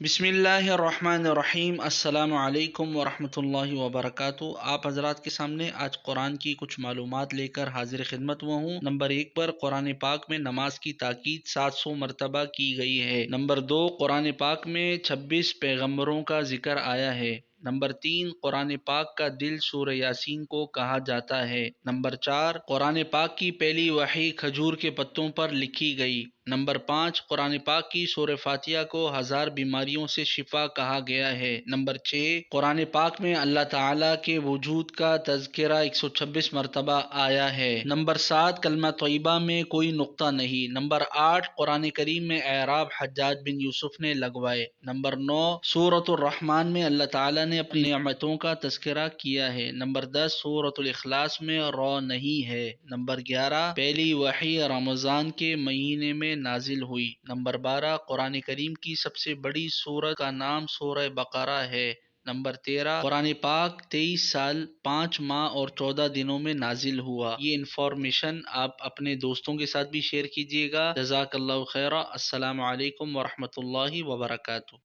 बिस्मिल्लाहिर्रहमानिर्रहीम। अस्सलाम वालेकुम वरहमतुल्लाहि वबरकातुहू। आप हजरात के सामने आज कुरान की कुछ मालूमात लेकर हाजिर खिदमत हुआ हूँ। नंबर 1 पर कुरान पाक में नमाज की ताकीद 700 मरतबा की गई है। नंबर 2, कुरान पाक में 26 पैगम्बरों का जिक्र आया है। नंबर 3, कुरान पाक का दिल सूरह यासीन को कहा जाता है। नंबर 4, कुरान पाक की पहली वही खजूर के पत्तों पर लिखी गई। नंबर 5, कुरान पाक की सूरह फातिहा को 1000 बीमारियों से शिफा कहा गया है। नंबर 6, कुरान पाक में अल्लाह ताला के वजूद का तज़किरा 126 मरतबा आया है। नंबर 7, कलमा तय्यबा में कोई नुक्ता नहीं। नंबर 8, कुरान करीम में एराब हज्जाज बिन यूसुफ ने लगवाए। नंबर 9, सूरतुर रहमान में अल्लाह ताला ने अपनी नेमतों का तज़किरा किया है। नंबर 10, सूरतुल इखलास में रौ नहीं है। नंबर 11, पहली वही रमज़ान के महीने में नाजिल हुई। नंबर 12, कुरान करीम की सबसे बड़ी सूरत का नाम सूरह बकरा है। नंबर 13, कुरान पाक 23 साल 5 माह और 14 दिनों में नाजिल हुआ। ये इंफॉर्मेशन आप अपने दोस्तों के साथ भी शेयर कीजिएगा। जज़ाकल्लाहु खैरा। अस्सलामु अलैकुम वरहमतुल्लाहि वबरकातुहू।